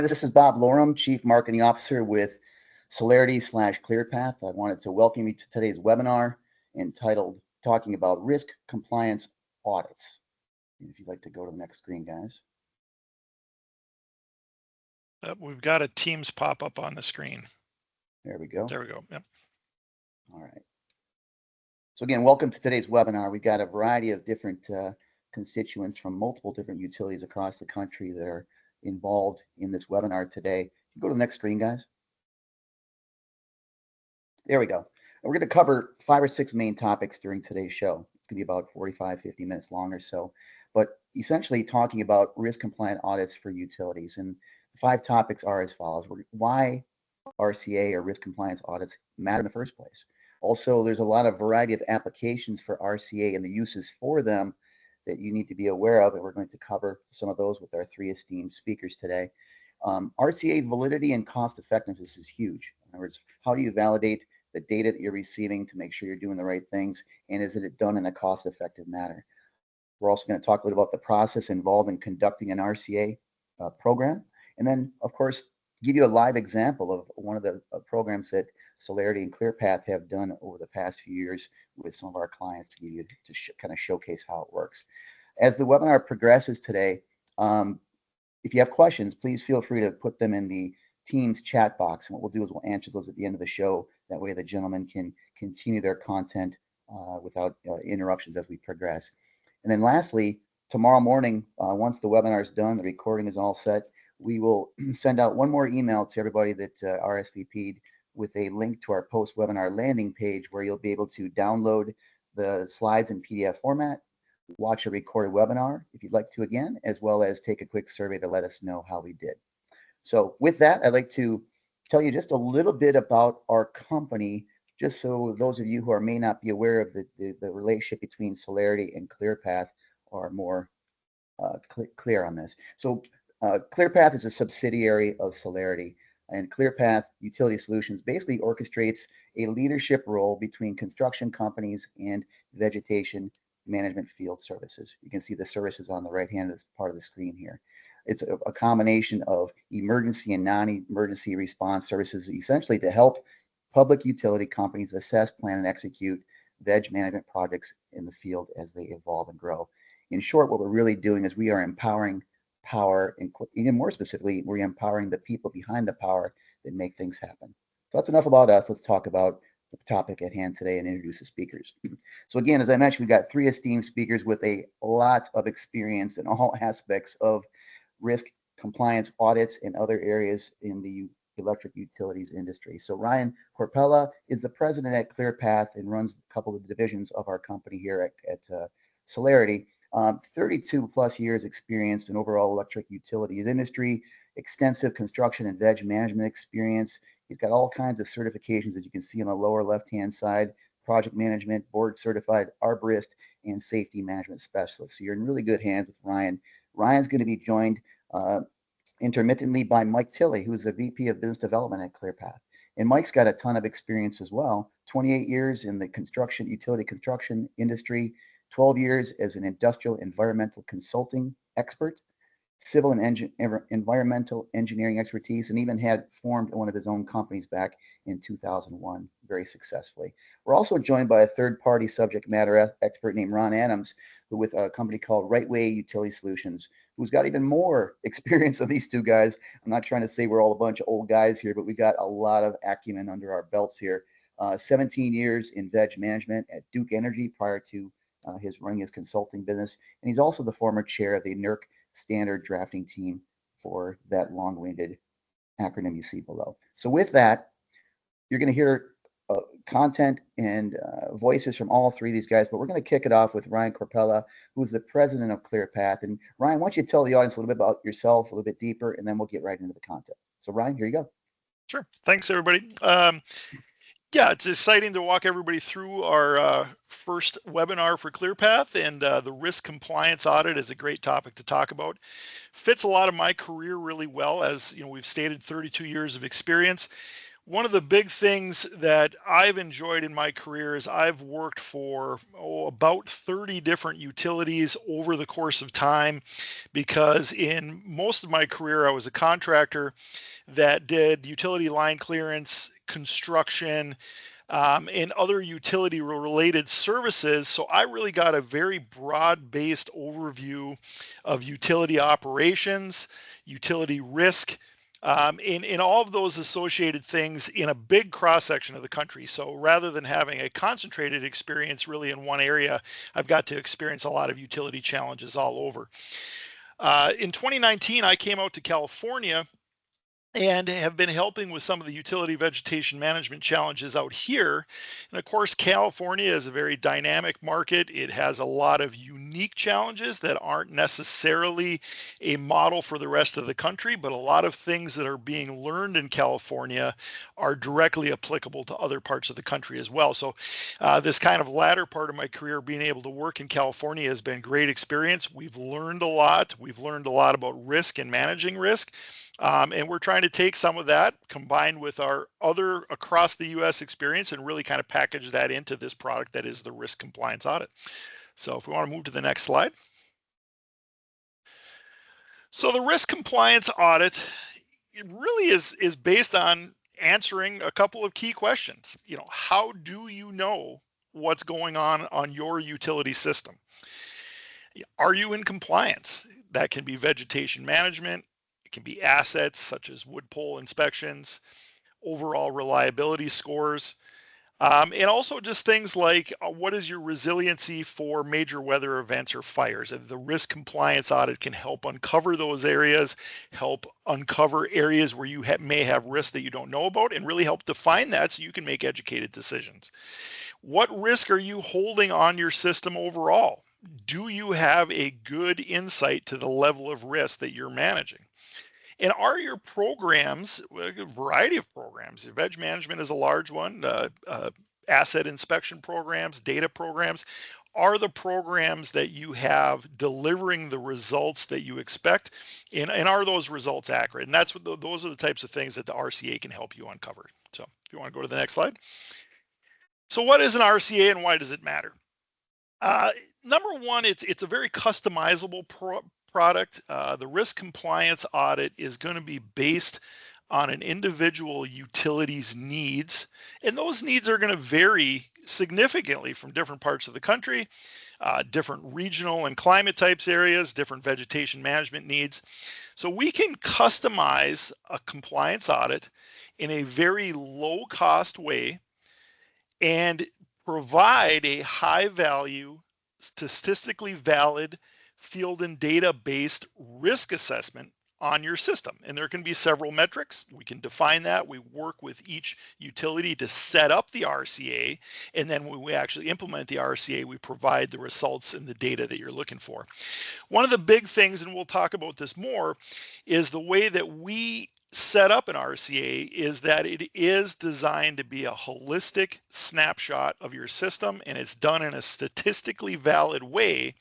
This is Bob Lorem, Chief Marketing Officer with Celerity/ClearPath. I wanted to welcome you to today's webinar entitled Talking about Risk Compliance Audits. If you'd like to go to the next screen, guys. We've got a Teams pop up on the screen. There we go. There we go. Yep. All right. So again, welcome to today's webinar. We've got a variety of different constituents from multiple different utilities across the country that are involved in this webinar today. Go to the next screen, guys. There we go. We're going to cover 5 or 6 main topics during today's show. It's going to be about 45, 50 minutes long or so, but essentially talking about risk compliant audits for utilities. And the 5 topics are as follows. Why RCA or risk compliance audits matter in the first place. Also, there's a lot of variety of applications for RCA and the uses for them that you need to be aware of, and we're going to cover some of those with our 3 esteemed speakers today. RCA validity and cost effectiveness is huge. In other words, how do you validate the data that you're receiving to make sure you're doing the right things, and is it done in a cost-effective manner? We're also going to talk a little about the process involved in conducting an RCA program, and then, of course, give you a live example of one of the programs that Celerity and ClearPath have done over the past few years with some of our clients to give you to kind of showcase how it works. As the webinar progresses today, if you have questions, please feel free to put them in the Teams chat box, and what we'll do is we'll answer those at the end of the show. That way the gentlemen can continue their content without interruptions as we progress. And then lastly, tomorrow morning, once the webinar is done, the recording is all set, we will send out one more email to everybody that RSVP'd with a link to our post-webinar landing page where you'll be able to download the slides in PDF format, watch a recorded webinar if you'd like to again, as well as take a quick survey to let us know how we did. So with that, I'd like to tell you just a little bit about our company, just so those of you who may not be aware of the relationship between Celerity and ClearPath are more clear on this. So ClearPath is a subsidiary of Celerity, and ClearPath Utility Solutions basically orchestrates a leadership role between construction companies and vegetation management field services. You can see the services on the right-hand part of the screen here. It's a combination of emergency and non-emergency response services, essentially to help public utility companies assess, plan, and execute veg management projects in the field as they evolve and grow. In short, what we're really doing is we are empowering power, and even more specifically, we're empowering the people behind the power that make things happen. So that's enough about us. Let's talk about the topic at hand today and introduce the speakers. So again, as I mentioned, we've got 3 esteemed speakers with a lot of experience in all aspects of risk compliance audits and other areas in the electric utilities industry. So Ryan Corpella is the president at ClearPath and runs a couple of divisions of our company here at Celerity. 32 plus years experience in overall electric utilities industry, extensive construction and veg management experience. He's got all kinds of certifications that you can see on the lower left-hand side: project management, board certified arborist, and safety management specialist. So you're in really good hands with Ryan. Ryan's going to be joined intermittently by Mike Tilley, who's the VP of Business Development at ClearPath. And Mike's got a ton of experience as well, 28 years in the utility construction industry, 12 years as an industrial environmental consulting expert, civil and environmental engineering expertise, and even had formed one of his own companies back in 2001 very successfully. We're also joined by a third-party subject matter expert named Ron Adams, who with a company called Right Way Utility Solutions, who's got even more experience than these 2 guys. I'm not trying to say we're all a bunch of old guys here, but we got a lot of acumen under our belts here. 17 years in veg management at Duke Energy prior to his running his consulting business. And he's also the former chair of the NERC standard drafting team for that long-winded acronym you see below. So with that, you're going to hear content and voices from all 3 of these guys, but we're going to kick it off with Ryan Corpella, who's the president of ClearPath. And Ryan, why don't you tell the audience a little bit about yourself, a little bit deeper, and then we'll get right into the content. So Ryan, here you go. Sure. Thanks, everybody. Yeah, it's exciting to walk everybody through our first webinar for ClearPath, and the risk compliance audit is a great topic to talk about. Fits a lot of my career really well, as you know, we've stated 32 years of experience. One of the big things that I've enjoyed in my career is I've worked for about 30 different utilities over the course of time, because in most of my career I was a contractor that did utility line clearance, construction, and other utility related services. So I really got a very broad based overview of utility operations, utility risk, in all of those associated things in a big cross section of the country. So rather than having a concentrated experience really in one area, I've got to experience a lot of utility challenges all over. In 2019, I came out to California and have been helping with some of the utility vegetation management challenges out here. And of course, California is a very dynamic market. It has a lot of unique challenges that aren't necessarily a model for the rest of the country, but a lot of things that are being learned in California are directly applicable to other parts of the country as well. So this kind of latter part of my career, being able to work in California, has been great experience. We've learned a lot. We've learned a lot about risk and managing risk. And we're trying to take some of that combined with our other across the US experience and really kind of package that into this product that is the risk compliance audit. So if we want to move to the next slide. So the risk compliance audit, it really is based on answering a couple of key questions. How do you know what's going on your utility system? Are you in compliance? That can be vegetation management. It can be assets such as wood pole inspections, overall reliability scores, and also just things like what is your resiliency for major weather events or fires? And the risk compliance audit can help uncover those areas, help uncover areas where you may have risk that you don't know about, and really help define that so you can make educated decisions. What risk are you holding on your system overall? Do you have a good insight to the level of risk that you're managing? And are your programs, a variety of programs, veg management is a large one, asset inspection programs, data programs, are the programs that you have delivering the results that you expect? And are those results accurate? And that's what those are the types of things that the RCA can help you uncover. So if you want to go to the next slide. So what is an RCA and why does it matter? Number one, it's a very customizable product. The risk compliance audit is going to be based on an individual utility's needs, and those needs are going to vary significantly from different parts of the country, different regional and climate types areas, different vegetation management needs. So we can customize a compliance audit in a very low cost way and provide a high value, statistically valid, field and data based risk assessment on your system. And there can be several metrics. We can define that. We work with each utility to set up the RCA. And then when we actually implement the RCA, we provide the results and the data that you're looking for. One of the big things, and we'll talk about this more, is the way that we set up an RCA is that it is designed to be a holistic snapshot of your system, and it's done in a statistically valid way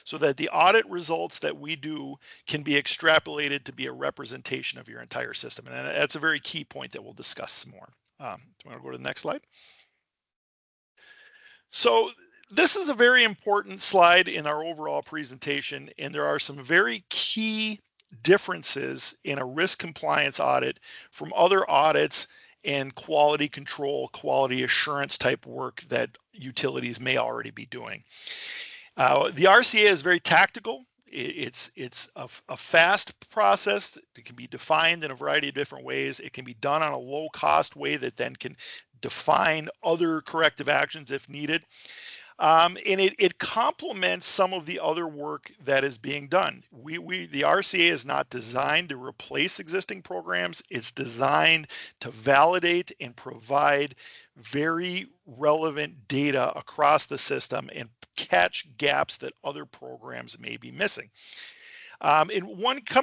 so that the audit results that we do can be extrapolated to be a representation of your entire system. And that's a very key point that we'll discuss some more. Do you want to go to the next slide? So this is a very important slide in our overall presentation, and there are some very key differences in a risk compliance audit from other audits and quality control, quality assurance type work that utilities may already be doing. The RCA is very tactical. It's a fast process. It can be defined in a variety of different ways. It can be done on a low cost way that then can define other corrective actions if needed. And it complements some of the other work that is being done. The RCA is not designed to replace existing programs. It's designed to validate and provide very relevant data across the system and catch gaps that other programs may be missing. And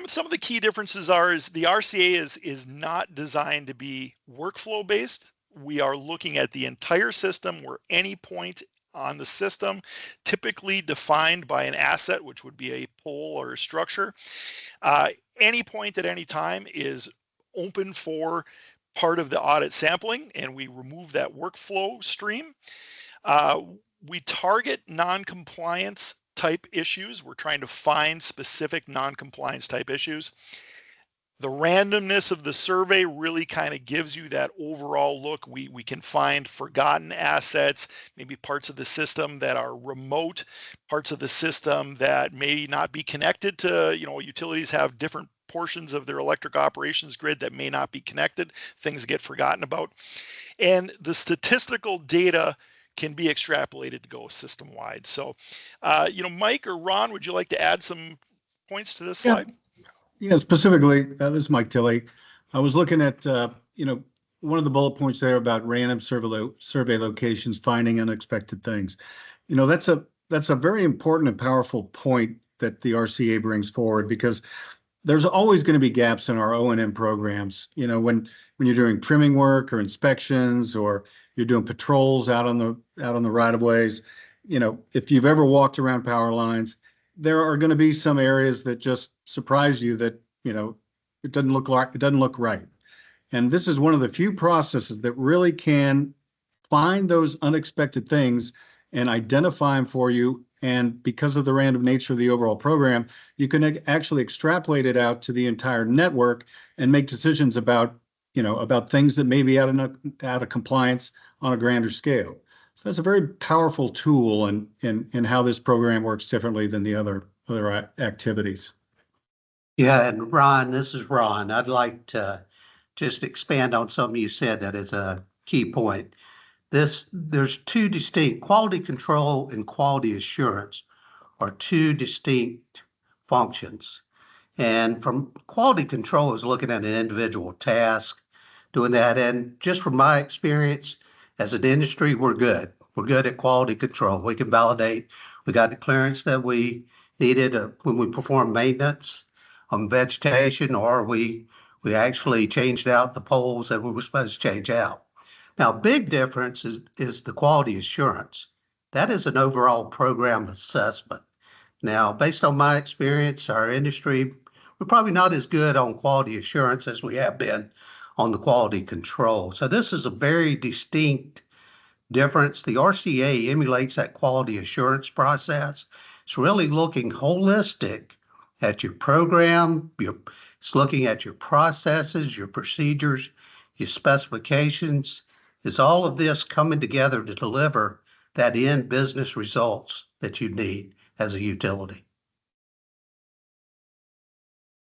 some of the key differences is the RCA is not designed to be workflow based. We are looking at the entire system where any point on the system, typically defined by an asset, which would be a pole or a structure. Any point at any time is open for part of the audit sampling, and we remove that workflow stream. We target non-compliance type issues. We're trying to find specific non-compliance type issues. The randomness of the survey really kind of gives you that overall look. We can find forgotten assets, maybe parts of the system that are remote, parts of the system that may not be connected to, utilities have different portions of their electric operations grid that may not be connected. Things get forgotten about. And the statistical data can be extrapolated to go system wide. So, Mike or Ron, would you like to add some points to this slide? Yeah, specifically, this is Mike Tilley. I was looking at, one of the bullet points there about random survey locations finding unexpected things. That's a very important and powerful point that the RCA brings forward, because there's always going to be gaps in our O&M programs. When you're doing trimming work or inspections, or you're doing patrols out on the right of ways, if you've ever walked around power lines, there are going to be some areas that just surprise you that, it doesn't look right. And this is one of the few processes that really can find those unexpected things and identify them for you. And because of the random nature of the overall program, you can actually extrapolate it out to the entire network and make decisions about things that may be out of compliance on a grander scale. So that's a very powerful tool in how this program works differently than the other activities. Yeah, and Ron, this is Ron. I'd like to just expand on something you said that is a key point. There's two distinct, quality control and quality assurance are two distinct functions. And from quality control is looking at an individual task, doing that. And just from my experience as an industry, we're good. We're good at quality control. We can validate. We got the clearance that we needed when we perform maintenance on vegetation, or we actually changed out the poles that we were supposed to change out. Now, big difference is the quality assurance. That is an overall program assessment. Now, based on my experience, our industry, we're probably not as good on quality assurance as we have been on the quality control. So this is a very distinct difference. The RCA emulates that quality assurance process. It's really looking holistic at your program. It's looking at your processes, your procedures, your specifications. Is all of this coming together to deliver that end business results that you need as a utility?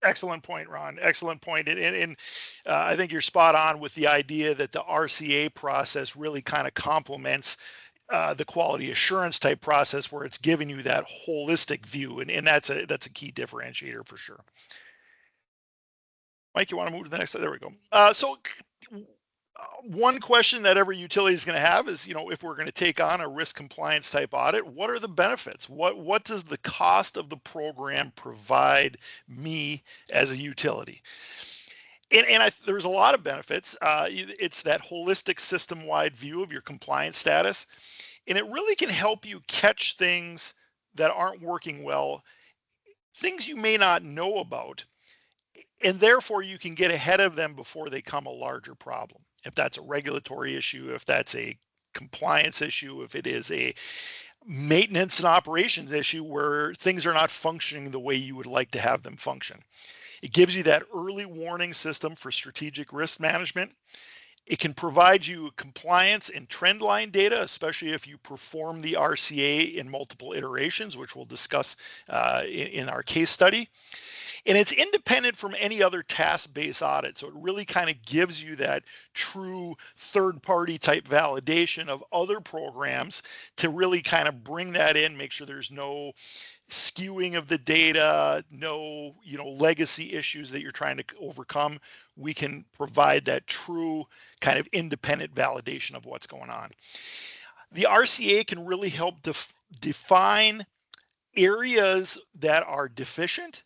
Excellent point, Ron. Excellent point. And I think you're spot on with the idea that the RCA process really kind of complements the quality assurance type process, where it's giving you that holistic view. And that's a key differentiator for sure. Mike, you want to move to the next slide? There we go. One question that every utility is going to have is, if we're going to take on a risk compliance type audit, what are the benefits? What does the cost of the program provide me as a utility? And there's a lot of benefits. It's that holistic system-wide view of your compliance status, and it really can help you catch things that aren't working well, things you may not know about, and therefore you can get ahead of them before they become a larger problem. If that's a regulatory issue, if that's a compliance issue, if it is a maintenance and operations issue where things are not functioning the way you would like to have them function. It gives you that early warning system for strategic risk management. It can provide you compliance and trend line data, especially if you perform the RCA in multiple iterations, which we'll discuss in our case study. And it's independent from any other task-based audit. So it really kind of gives you that true third-party type validation of other programs to really kind of bring that in, make sure there's no skewing of the data, no, legacy issues that you're trying to overcome. We can provide that true kind of independent validation of what's going on. The RCA can really help define areas that are deficient,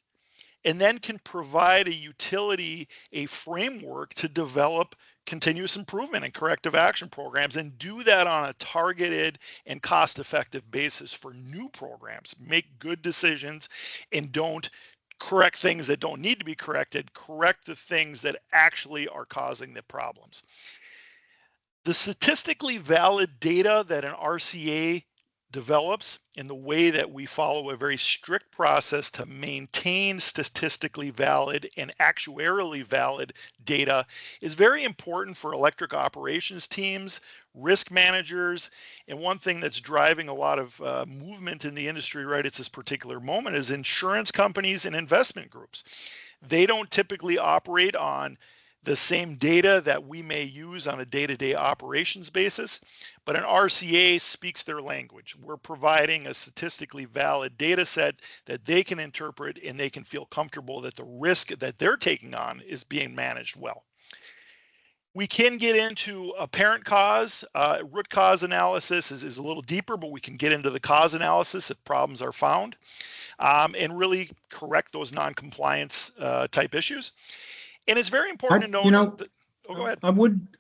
and then can provide a utility a framework to develop continuous improvement and corrective action programs, and do that on a targeted and cost-effective basis for new programs. Make good decisions and don't correct things that don't need to be corrected, correct the things that actually are causing the problems. The statistically valid data that an RCA develops in the way that we follow a very strict process to maintain statistically valid and actuarially valid data is very important for electric operations teams, risk managers, and one thing that's driving a lot of movement in the industry right at this particular moment is insurance companies and investment groups. They don't typically operate on the same data that we may use on a day-to-day operations basis, but an RCA speaks their language. We're providing a statistically valid data set that they can interpret, and they can feel comfortable that the risk that they're taking on is being managed well. We can get into apparent cause. Root cause analysis is a little deeper, but we can get into the cause analysis if problems are found, and really correct those non-compliance type issues. And it's very important to know that, oh, go ahead. I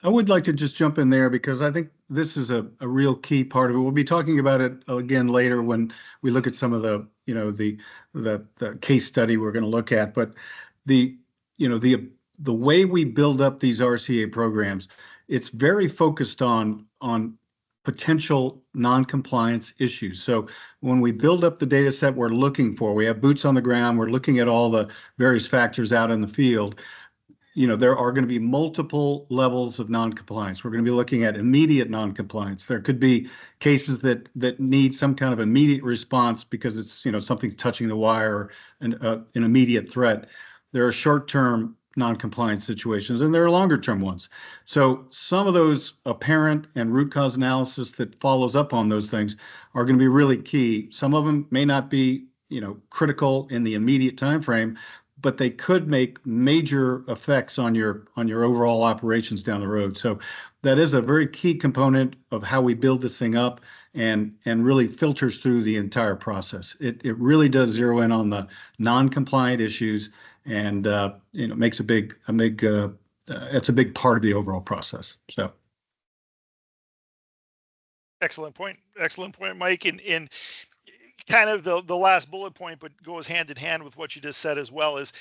would like to just jump in there because I think this is a real key part of it. We'll be talking about it again later when we look at some of the, the case study we're going to look at. But the way we build up these RCA programs, it's very focused on potential non-compliance issues. So when we build up the data set we're looking for, we have boots on the ground, we're looking at all the various factors out in the field. There are going to be multiple levels of non-compliance. We're going to be looking at immediate non-compliance. There could be cases that need some kind of immediate response because it's, something's touching the wire and an immediate threat. There are short-term non-compliance situations, and there are longer-term ones. So some of those apparent and root cause analysis that follows up on those things are going to be really key. Some of them may not be, critical in the immediate time frame, but they could make major effects on your overall operations down the road. So that is a very key component of how we build this thing up and really filters through the entire process. It really does zero in on the non-compliant issues and makes it's a big part of the overall process. So. Excellent point, Mike. And kind of the last bullet point, but goes hand in hand with what you just said as well, is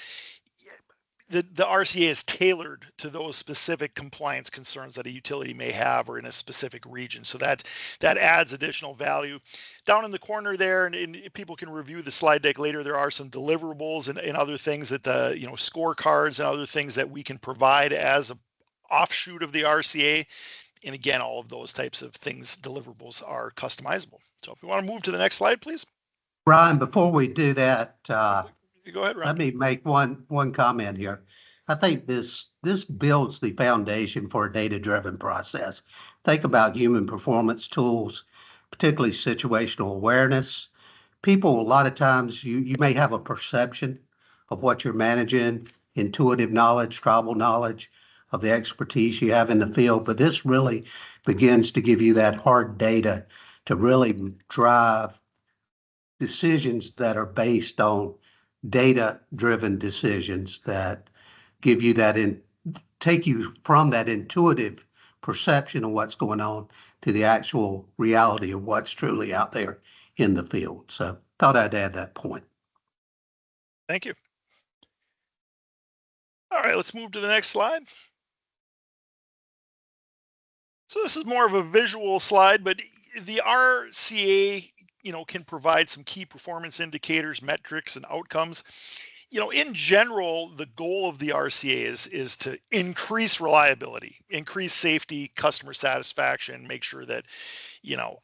the RCA is tailored to those specific compliance concerns that a utility may have or in a specific region. So that adds additional value. Down in the corner there, and people can review the slide deck later, there are some deliverables and other things that scorecards and other things that we can provide as an offshoot of the RCA. And again, all of those types of things, deliverables, are customizable. So if we want to move to the next slide, please. Ron, before we do that, go ahead, Ron. Let me make one comment here. I think this builds the foundation for a data-driven process. Think about human performance tools, particularly situational awareness. People, a lot of times, you may have a perception of what you're managing, intuitive knowledge, tribal knowledge of the expertise you have in the field, but this really begins to give you that hard data to really drive decisions that are based on data-driven decisions that give you take you from that intuitive perception of what's going on to the actual reality of what's truly out there in the field. So thought I'd add that point. Thank you. All right, let's move to the next slide. So this is more of a visual slide, but the RCA can provide some key performance indicators, metrics, and outcomes. In general, the goal of the RCA is to increase reliability, increase safety, customer satisfaction, make sure that,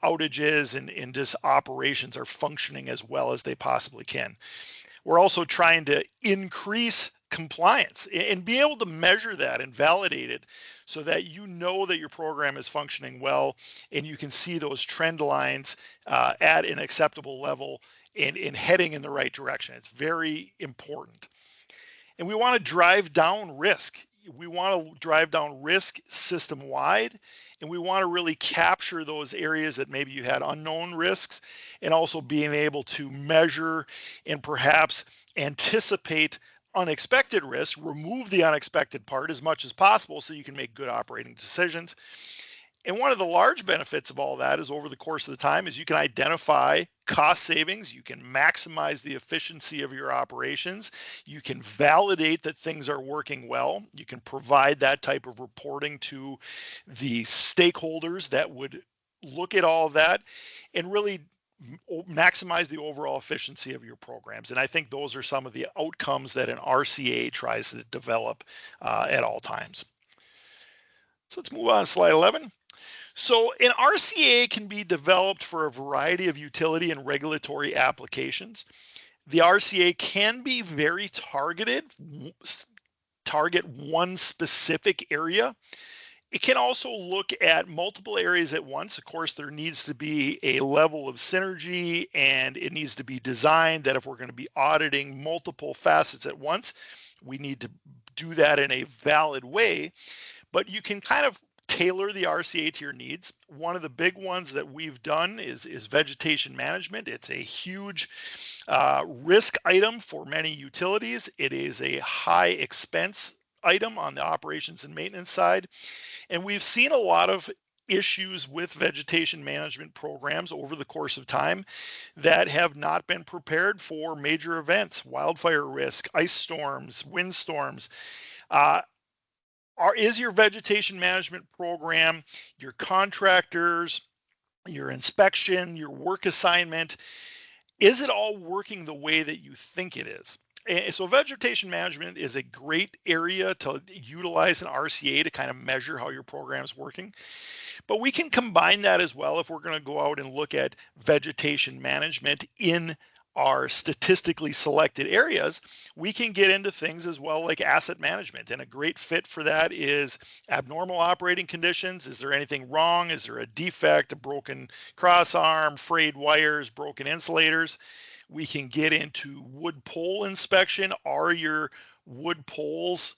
outages and just operations are functioning as well as they possibly can. We're also trying to increase compliance and be able to measure that and validate it so that that your program is functioning well and you can see those trend lines at an acceptable level and heading in the right direction. It's very important. And we want to drive down risk. We want to drive down risk system-wide, and we want to really capture those areas that maybe you had unknown risks, and also being able to measure and perhaps anticipate unexpected risk, remove the unexpected part as much as possible so you can make good operating decisions. And one of the large benefits of all that is over the course of the time is you can identify cost savings, you can maximize the efficiency of your operations, you can validate that things are working well, you can provide that type of reporting to the stakeholders that would look at all of that and really maximize the overall efficiency of your programs. And I think those are some of the outcomes that an RCA tries to develop at all times. So let's move on to slide 11. So an RCA can be developed for a variety of utility and regulatory applications. The RCA can be very targeted, target one specific area. It can also look at multiple areas at once. Of course, there needs to be a level of synergy, and it needs to be designed that if we're going to be auditing multiple facets at once, we need to do that in a valid way. But you can kind of tailor the RCA to your needs. One of the big ones that we've done is vegetation management. It's a huge risk item for many utilities. It is a high expense item on the operations and maintenance side. And we've seen a lot of issues with vegetation management programs over the course of time that have not been prepared for major events, wildfire risk, ice storms, windstorms. Is your vegetation management program, your contractors, your inspection, your work assignment, is it all working the way that you think it is? And so vegetation management is a great area to utilize an RCA to kind of measure how your program is working. But we can combine that as well if we're going to go out and look at vegetation management in our statistically selected areas. We can get into things as well like asset management, and a great fit for that is abnormal operating conditions. Is there anything wrong? Is there a defect, a broken cross arm, frayed wires, broken insulators? We can get into wood pole inspection. Are your wood poles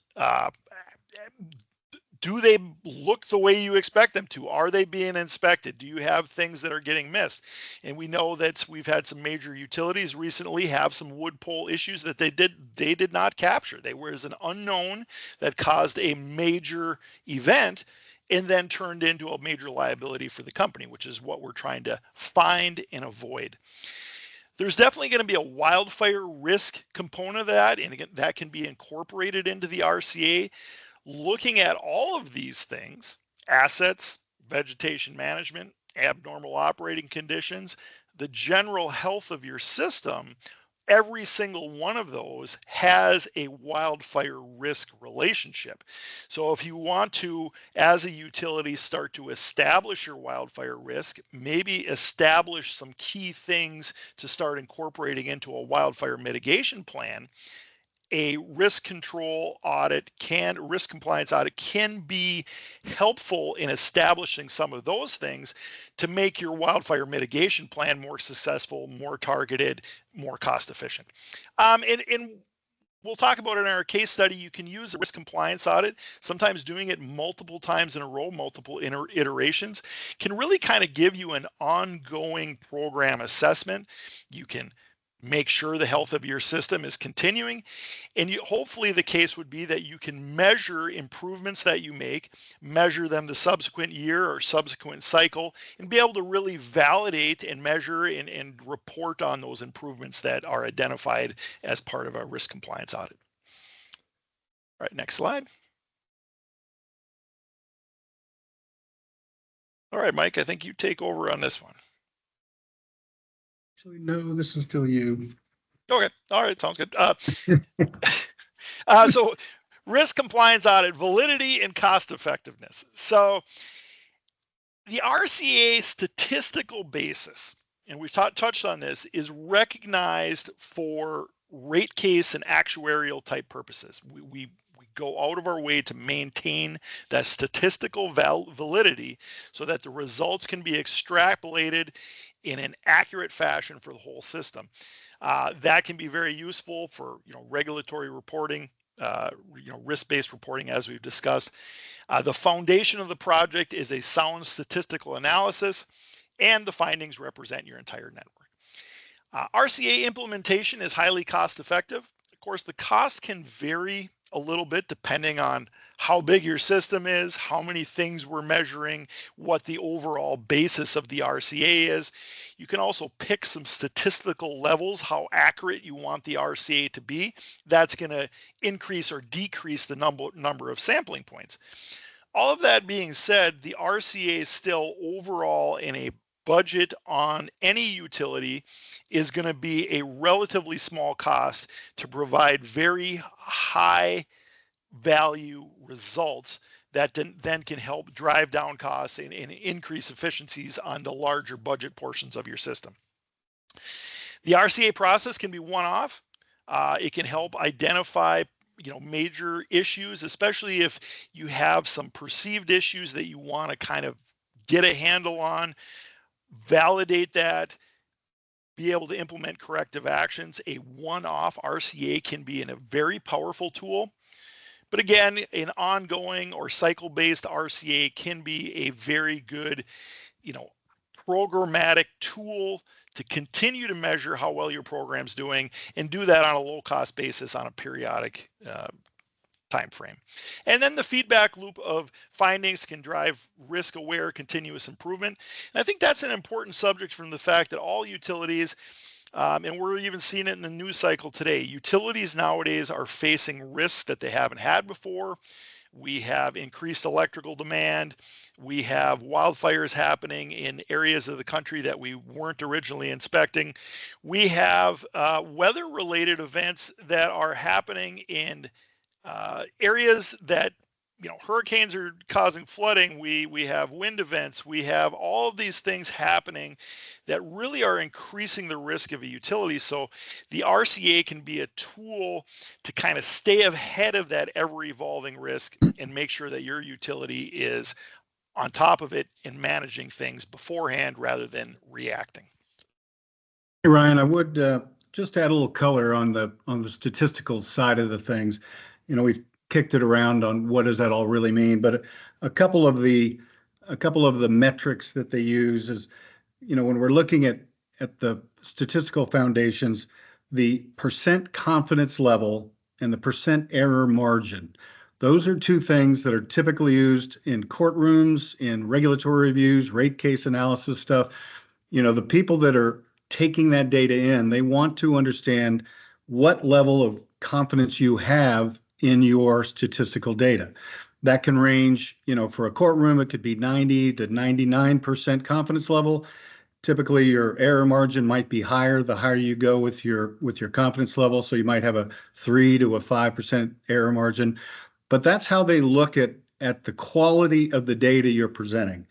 do they look the way you expect them to? Are they being inspected? Do you have things that are getting missed? And we know that we've had some major utilities recently have some wood pole issues that they did not capture. They were as an unknown that caused a major event and then turned into a major liability for the company, which is what we're trying to find and avoid. There's definitely going to be a wildfire risk component of that, and again, that can be incorporated into the RCA. Looking at all of these things, assets, vegetation management, abnormal operating conditions, the general health of your system, every single one of those has a wildfire risk relationship. So if you want to, as a utility, start to establish your wildfire risk, maybe establish some key things to start incorporating into a wildfire mitigation plan, a risk compliance audit can be helpful in establishing some of those things to make your wildfire mitigation plan more successful, more targeted, more cost efficient. And we'll talk about it in our case study. You can use a risk compliance audit. Sometimes doing it multiple times in a row, multiple iterations, can really kind of give you an ongoing program assessment. You can make sure the health of your system is continuing, and hopefully the case would be that you can measure improvements that you make, measure them the subsequent year or subsequent cycle, and be able to really validate and measure and report on those improvements that are identified as part of a risk compliance audit. All right, next slide. All right, Mike, I think you take over on this one. Actually, no, this is still you. Okay, all right, sounds good. So risk compliance audit, validity and cost effectiveness. So the RCA statistical basis, and we've touched on this, is recognized for rate case and actuarial type purposes. We go out of our way to maintain that statistical validity so that the results can be extrapolated in an accurate fashion for the whole system. That can be very useful for regulatory reporting, risk-based reporting, as we've discussed. The foundation of the project is a sound statistical analysis, and the findings represent your entire network. RCA implementation is highly cost effective. Of course, the cost can vary a little bit depending on how big your system is, how many things we're measuring, what the overall basis of the RCA is. You can also pick some statistical levels, how accurate you want the RCA to be. That's going to increase or decrease the number of sampling points. All of that being said, the RCA is still overall in a budget on any utility is going to be a relatively small cost to provide very high value results that then can help drive down costs and increase efficiencies on the larger budget portions of your system. The RCA process can be one-off. It can help identify major issues, especially if you have some perceived issues that you want to kind of get a handle on, validate that, be able to implement corrective actions. A one-off RCA can be a very powerful tool. But again, an ongoing or cycle-based RCA can be a very good, programmatic tool to continue to measure how well your program's doing and do that on a low-cost basis on a periodic time frame. And then the feedback loop of findings can drive risk-aware continuous improvement. And I think that's an important subject from the fact that all utilities, and we're even seeing it in the news cycle today, utilities nowadays are facing risks that they haven't had before. We have increased electrical demand. We have wildfires happening in areas of the country that we weren't originally inspecting. We have weather-related events that are happening in areas that, hurricanes are causing flooding. We have wind events. We have all of these things happening that really are increasing the risk of a utility. So the RCA can be a tool to kind of stay ahead of that ever-evolving risk and make sure that your utility is on top of it and managing things beforehand rather than reacting. Hey, Ryan, I would just add a little color on the statistical side of the things. We've kicked it around on what does that all really mean, but a couple of the metrics that they use is, when we're looking at the statistical foundations, the percent confidence level and the percent error margin. Those are two things that are typically used in courtrooms, in regulatory reviews, rate case analysis stuff. The people that are taking that data in, they want to understand what level of confidence you have in your statistical data. That can range, for a courtroom, it could be 90 to 99% confidence level. Typically, your error margin might be higher the higher you go with your confidence level. So you might have a 3 to a 5% error margin. But that's how they look at the quality of the data you're presenting.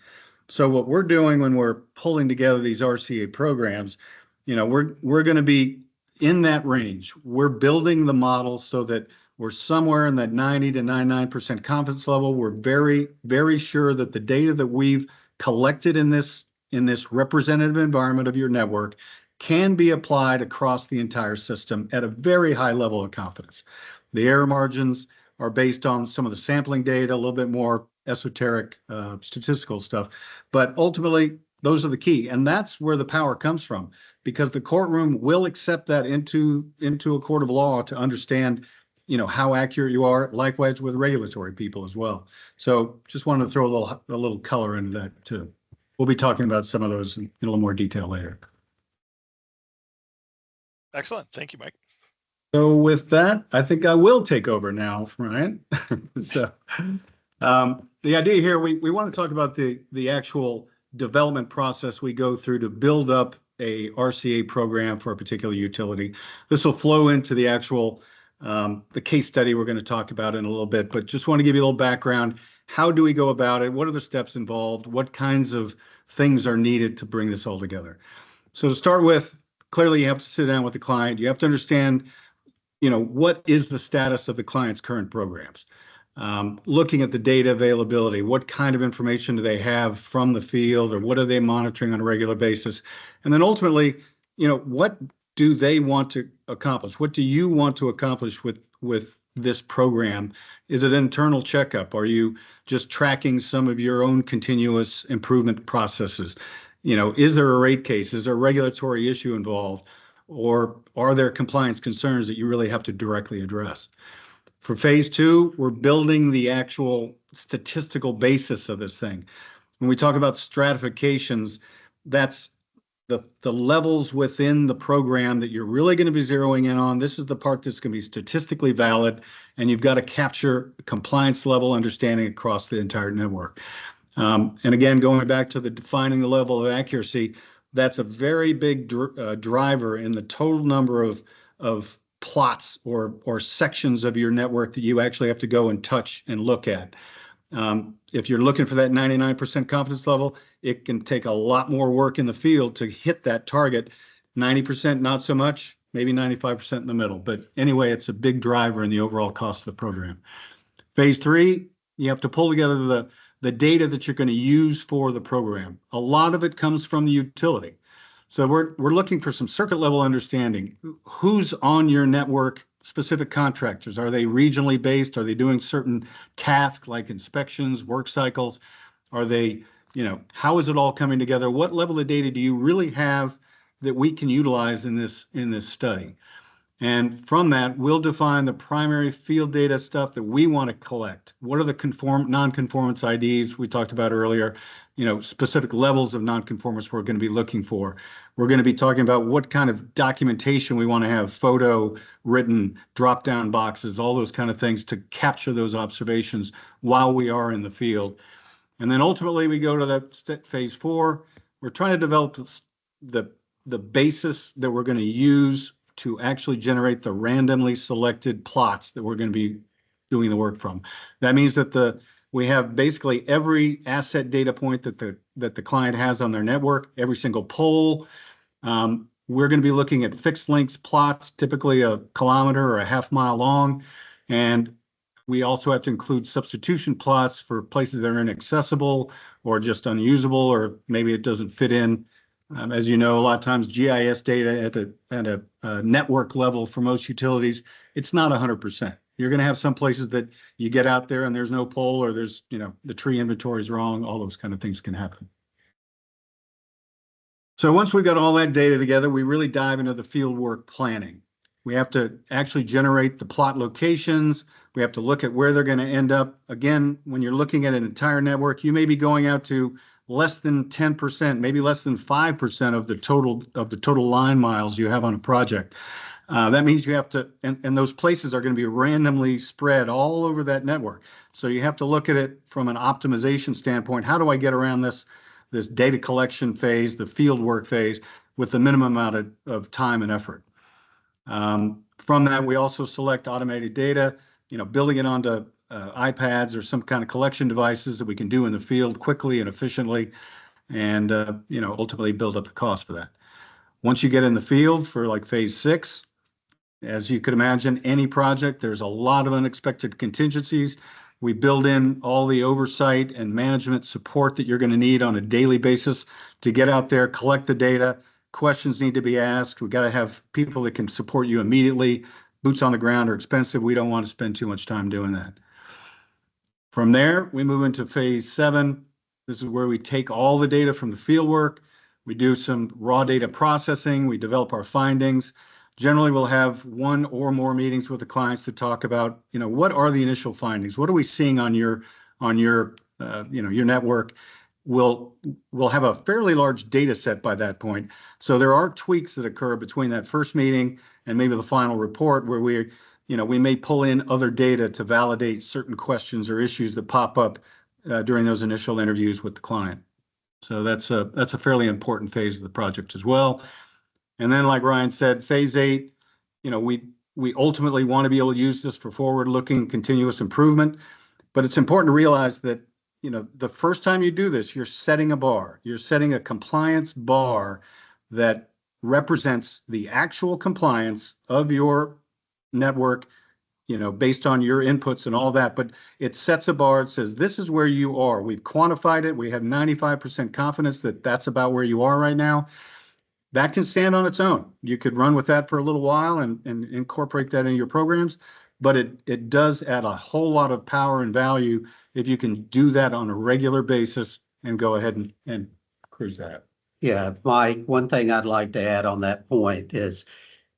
So what we're doing when we're pulling together these RCA programs, we're going to be in that range. We're building the model so that we're somewhere in that 90 to 99% confidence level. We're very, very sure that the data that we've collected in this representative environment of your network can be applied across the entire system at a very high level of confidence. The error margins are based on some of the sampling data, a little bit more esoteric statistical stuff. But ultimately, those are the key. And that's where the power comes from, because the courtroom will accept that into a court of law to understand how accurate you are, likewise with regulatory people as well. So just wanted to throw a little color into that too. We'll be talking about some of those in a little more detail later. Excellent. Thank you, Mike. So with that, I think I will take over now, Ryan. So the idea here, we want to talk about the actual development process we go through to build up a RCA program for a particular utility. This will flow into the actual the case study we're going to talk about in a little bit, but just want to give you a little background. How do we go about it? What are the steps involved? What kinds of things are needed to bring this all together? So to start with, clearly you have to sit down with the client. You have to understand, what is the status of the client's current programs? Looking at the data availability, what kind of information do they have from the field, or what are they monitoring on a regular basis? And then ultimately, what do they want to accomplish? What do you want to accomplish with this program? Is it an internal checkup? Are you just tracking some of your own continuous improvement processes? Is there a rate case? Is there a regulatory issue involved? Or are there compliance concerns that you really have to directly address? For phase two, we're building the actual statistical basis of this thing. When we talk about stratifications, that's the levels within the program that you're really going to be zeroing in on. This is the part that's going to be statistically valid, and you've got to capture compliance level understanding across the entire network. And again, going back to the defining the level of accuracy, that's a very big driver in the total number of plots or sections of your network that you actually have to go and touch and look at. If you're looking for that 99% confidence level, it can take a lot more work in the field to hit that target. 90%, not so much, maybe 95% in the middle. But anyway, it's a big driver in the overall cost of the program. Phase three, you have to pull together the data that you're going to use for the program. A lot of it comes from the utility. So we're looking for some circuit level understanding. Who's on your network? Specific contractors? Are they regionally based? Are they doing certain tasks like inspections, work cycles? Are they, how is it all coming together? What level of data do you really have that we can utilize in this study? And from that, we'll define the primary field data stuff that we want to collect. What are the non-conformance IDs we talked about earlier? Specific levels of non-conformance we're going to be looking for. We're going to be talking about what kind of documentation we want to have, photo, written, drop-down boxes, all those kind of things to capture those observations while we are in the field. And then ultimately we go to that phase four. We're trying to develop the basis that we're going to use to actually generate the randomly selected plots that we're going to be doing the work from. That means that we have basically every asset data point that the client has on their network, every single pole. We're going to be looking at fixed lengths plots, typically a kilometer or a half mile long. And we also have to include substitution plots for places that are inaccessible or just unusable, or maybe it doesn't fit in. As you know, a lot of times GIS data at a network level for most utilities, it's not 100%. You're going to have some places that you get out there and there's no pole, or there's, the tree inventory is wrong. All those kind of things can happen. So once we've got all that data together, we really dive into the field work planning. We have to actually generate the plot locations. We have to look at where they're going to end up. Again, when you're looking at an entire network, you may be going out to less than 10%, maybe less than 5% of the total line miles you have on a project. That means you have to, and those places are going to be randomly spread all over that network. So you have to look at it from an optimization standpoint. How do I get around this data collection phase, the field work phase, with the minimum amount of time and effort? From that, we also select automated data, building it onto iPads or some kind of collection devices that we can do in the field quickly and efficiently, and ultimately build up the cost for that. Once you get in the field for like phase six, as you could imagine, any project, there's a lot of unexpected contingencies. We build in all the oversight and management support that you're going to need on a daily basis to get out there, collect the data. Questions need to be asked. We've got to have people that can support you immediately. Boots on the ground are expensive. We don't want to spend too much time doing that. From there, we move into phase seven. This is where we take all the data from the field work. We do some raw data processing. We develop our findings. Generally, we'll have one or more meetings with the clients to talk about, what are the initial findings? What are we seeing on your network? We'll have a fairly large data set by that point. So there are tweaks that occur between that first meeting and maybe the final report, where we may pull in other data to validate certain questions or issues that pop up during those initial interviews with the client. So that's a fairly important phase of the project as well. And then, like Ryan said, phase eight, we ultimately want to be able to use this for forward-looking continuous improvement. But it's important to realize that, the first time you do this, you're setting a bar. You're setting a compliance bar that represents the actual compliance of your network, based on your inputs and all that. But it sets a bar. It says, this is where you are. We've quantified it. We have 95% confidence that that's about where you are right now. That can stand on its own. You could run with that for a little while and incorporate that in your programs, but it does add a whole lot of power and value if you can do that on a regular basis and go ahead and cruise that out. Yeah, Mike, one thing I'd like to add on that point is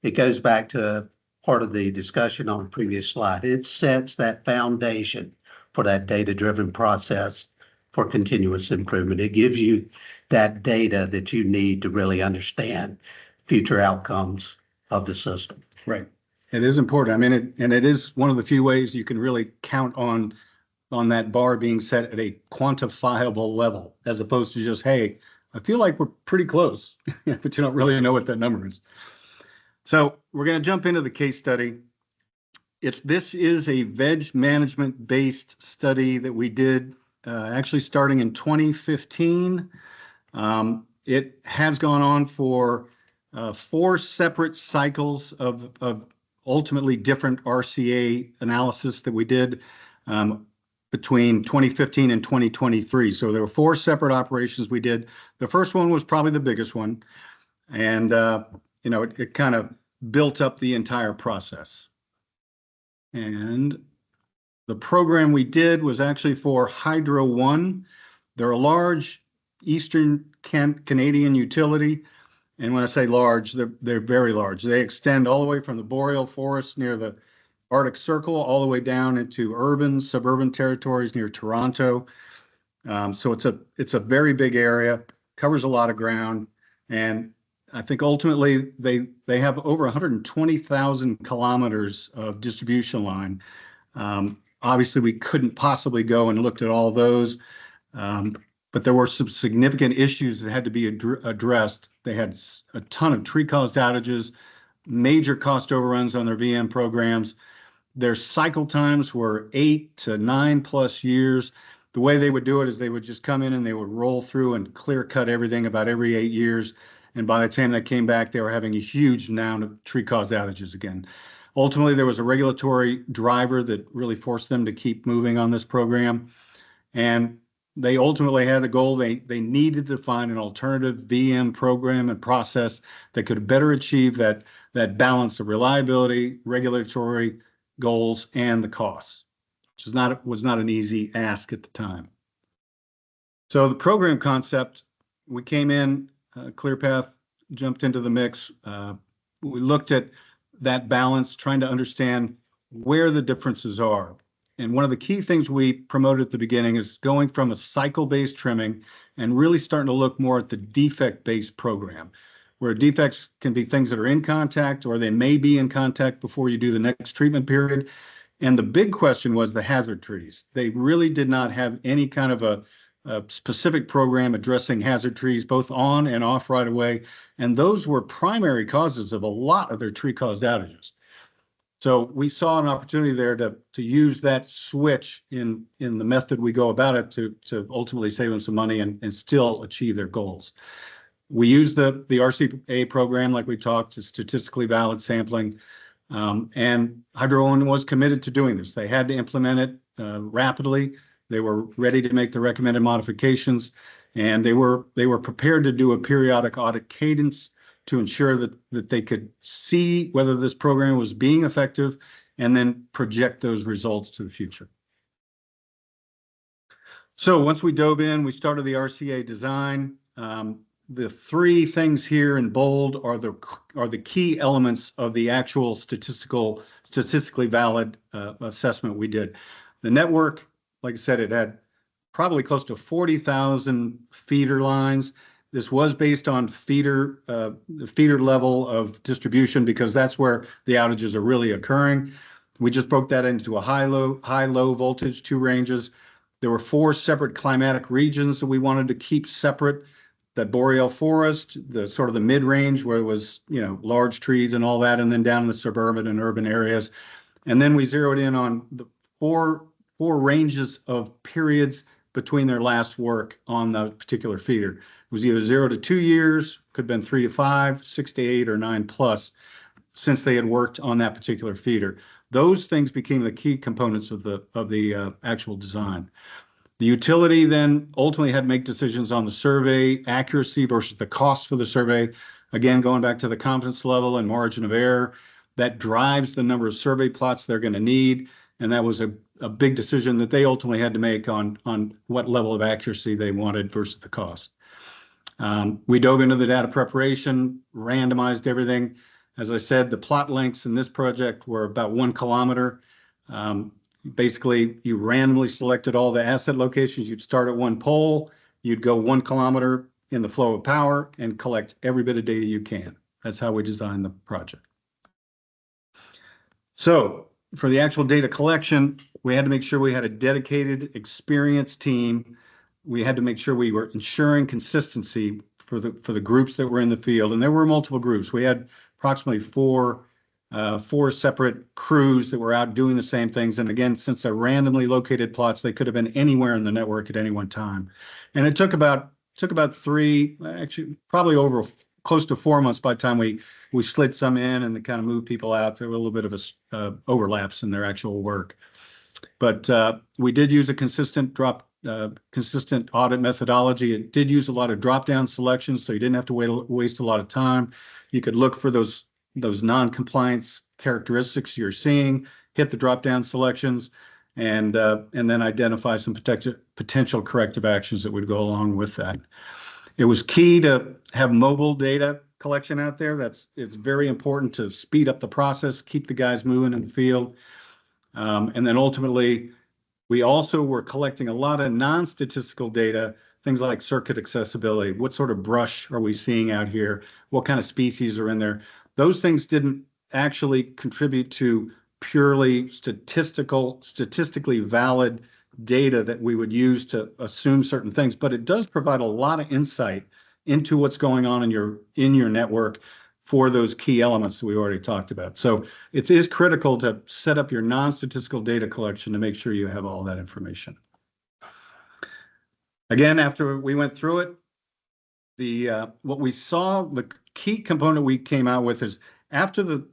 it goes back to part of the discussion on the previous slide. It sets that foundation for that data-driven process for continuous improvement. It gives you that data that you need to really understand future outcomes of the system. Right. It is important. I mean, it is one of the few ways you can really count on that bar being set at a quantifiable level, as opposed to just, hey, I feel like we're pretty close, but you don't really know what that number is. So we're going to jump into the case study. This is a veg management-based study that we did actually starting in 2015. It has gone on for 4 separate cycles of ultimately different RCA analysis that we did between 2015 and 2023. So there were 4 separate operations we did. The first one was probably the biggest one. And, it kind of built up the entire process. And the program we did was actually for Hydro One. They're a large Eastern Canadian utility. And when I say large, they're very large. They extend all the way from the boreal forest near the Arctic Circle all the way down into suburban territories near Toronto. So it's a very big area, covers a lot of ground, and I think ultimately they have over 120,000 kilometers of distribution line. Obviously, we couldn't possibly go and look at all those, but there were some significant issues that had to be addressed. They had a ton of tree-caused outages, major cost overruns on their VM programs. Their cycle times were 8 to 9+ years. The way they would do it is they would just come in and they would roll through and clear cut everything about every 8 years. And by the time they came back, they were having a huge amount of tree-caused outages again. Ultimately, there was a regulatory driver that really forced them to keep moving on this program. And they ultimately had the goal, they needed to find an alternative VM program and process that could better achieve that balance of reliability, regulatory goals, and the costs, which was not an easy ask at the time. So the program concept, we came in, ClearPath jumped into the mix. We looked at that balance, trying to understand where the differences are. And one of the key things we promoted at the beginning is going from a cycle-based trimming and really starting to look more at the defect-based program, where defects can be things that are in contact or they may be in contact before you do the next treatment period. And the big question was the hazard trees. They really did not have any kind of a specific program addressing hazard trees, both on and off right away. And those were primary causes of a lot of their tree-caused outages. So we saw an opportunity there to use that switch in the method we go about it to ultimately save them some money and still achieve their goals. We used the RCA program, like we talked, to statistically valid sampling. And Hydro One was committed to doing this. They had to implement it rapidly. They were ready to make the recommended modifications, and they were prepared to do a periodic audit cadence to ensure that they could see whether this program was being effective and then project those results to the future. So once we dove in, we started the RCA design. The 3 things here in bold are the key elements of the actual statistically valid assessment we did. The network, like I said, it had probably close to 40,000 feeder lines. This was based on the feeder level of distribution because that's where the outages are really occurring. We just broke that into a high-low voltage, 2 ranges. There were 4 separate climatic regions that we wanted to keep separate. The boreal forest, the sort of the mid-range where it was, large trees and all that, and then down in the suburban and urban areas. And then we zeroed in on the four ranges of periods between their last work on the particular feeder. It was either 0 to 2 years, could have been 3 to 5, 6 to 8, or 9+ since they had worked on that particular feeder. Those things became the key components of the actual design. The utility then ultimately had to make decisions on the survey accuracy versus the cost for the survey. Again, going back to the confidence level and margin of error, that drives the number of survey plots they're going to need. And that was a big decision that they ultimately had to make on what level of accuracy they wanted versus the cost. We dove into the data preparation, randomized everything, As I said, the plot lengths in this project were about 1 kilometer. Basically, you randomly selected all the asset locations. You'd start at one pole, you'd go 1 kilometer in the flow of power and collect every bit of data you can. That's how we designed the project. So for the actual data collection, we had to make sure we had a dedicated, experienced team. We had to make sure we were ensuring consistency for the groups that were in the field. And there were multiple groups. We had approximately four separate crews that were out doing the same things. And again, since they're randomly located plots, they could have been anywhere in the network at any one time. And it took about three, actually probably over close to 4 months by the time we slid some in and kind of moved people out. There were a little bit of overlaps in their actual work. But we did use a consistent audit methodology. It did use a lot of drop-down selections, so you didn't have to waste a lot of time. You could look for those non-compliance characteristics you're seeing, hit the drop-down selections, and then identify some potential corrective actions that would go along with that. It was key to have mobile data collection out there. It's very important to speed up the process, keep the guys moving in the field. And then ultimately, we also were collecting a lot of non-statistical data, things like circuit accessibility. What sort of brush are we seeing out here? What kind of species are in there? Those things didn't actually contribute to purely statistically valid data that we would use to assume certain things, but it does provide a lot of insight into what's going on in your network for those key elements that we already talked about. So it is critical to set up your non-statistical data collection to make sure you have all that information. Again, after we went through it, what we saw, the key component we came out with is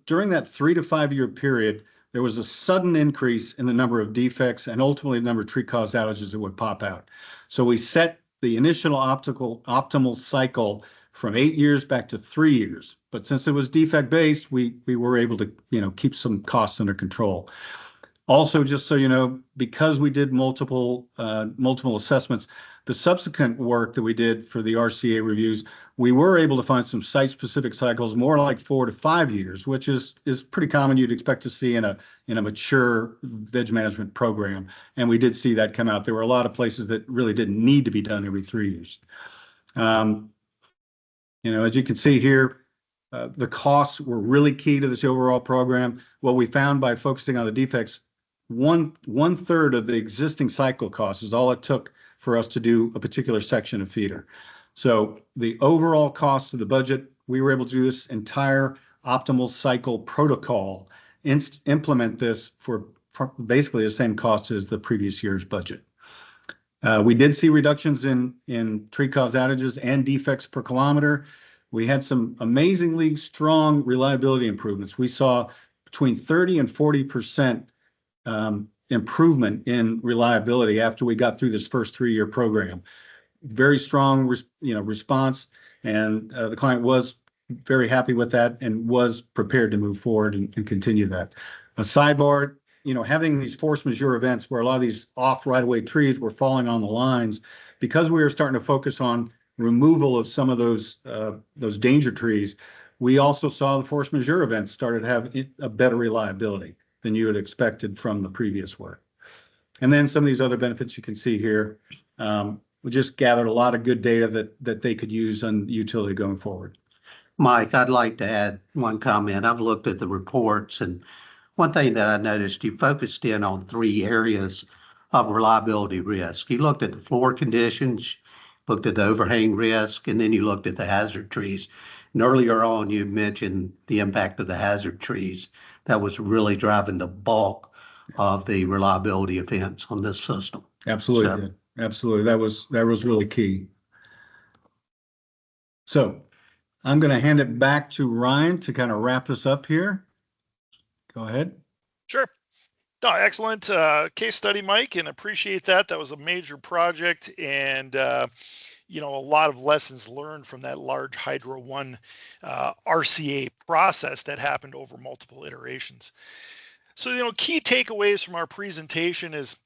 during that 3 to 5 year period, there was a sudden increase in the number of defects and ultimately the number of tree cause outages that would pop out. So we set the initial optimal cycle from 8 years back to 3 years. But since it was defect based, we were able to keep some costs under control. Also, just so you know, because we did multiple assessments, the subsequent work that we did for the RCA reviews, we were able to find some site-specific cycles, more like 4 to 5 years, which is pretty common. You'd expect to see in a mature veg management program, and we did see that come out. There were a lot of places that really didn't need to be done every 3 years. As you can see here, the costs were really key to this overall program. What we found by focusing on the defects, one third of the existing cycle costs is all it took for us to do a particular section of feeder. So the overall cost of the budget, we were able to do this entire optimal cycle protocol, implement this for basically the same cost as the previous year's budget. We did see reductions in tree cause outages and defects per kilometer. We had some amazingly strong reliability improvements. We saw between 30 and 40% improvement in reliability after we got through this first 3 year program. Very strong, response, and the client was very happy with that and was prepared to move forward and continue that. A sidebar, having these force majeure events where a lot of these off right-of-way trees were falling on the lines, because we were starting to focus on removal of some of those danger trees, we also saw the force majeure events started to have a better reliability than you had expected from the previous work. And then some of these other benefits you can see here. We just gathered a lot of good data that they could use on the utility going forward. Mike, I'd like to add one comment. I've looked at the reports, and one thing that I noticed, you focused in on 3 areas of reliability risk. You looked at the floor conditions, looked at the overhang risk, and then you looked at the hazard trees. And earlier on, you mentioned the impact of the hazard trees. That was really driving the bulk of the reliability events on this system. Absolutely. Absolutely. That was really key. So I'm going to hand it back to Ryan to kind of wrap us up here. Go ahead. Sure. No, excellent case study, Mike, and appreciate that. That was a major project, and a lot of lessons learned from that large Hydro One RCA process that happened over multiple iterations. So, key takeaways from our presentation is,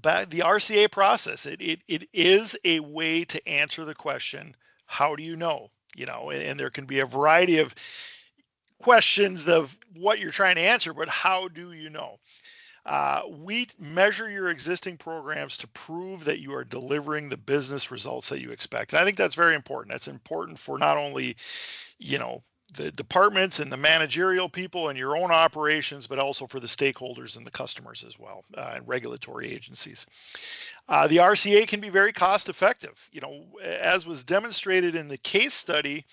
back the RCA process. It is a way to answer the question, how do you know? And there can be a variety of questions of what you're trying to answer, but how do you know? We measure your existing programs to prove that you are delivering the business results that you expect. And I think that's very important. That's important for not only, the departments and the managerial people and your own operations, but also for the stakeholders and the customers as well, and regulatory agencies. The RCA can be very cost effective. As was demonstrated in the case study,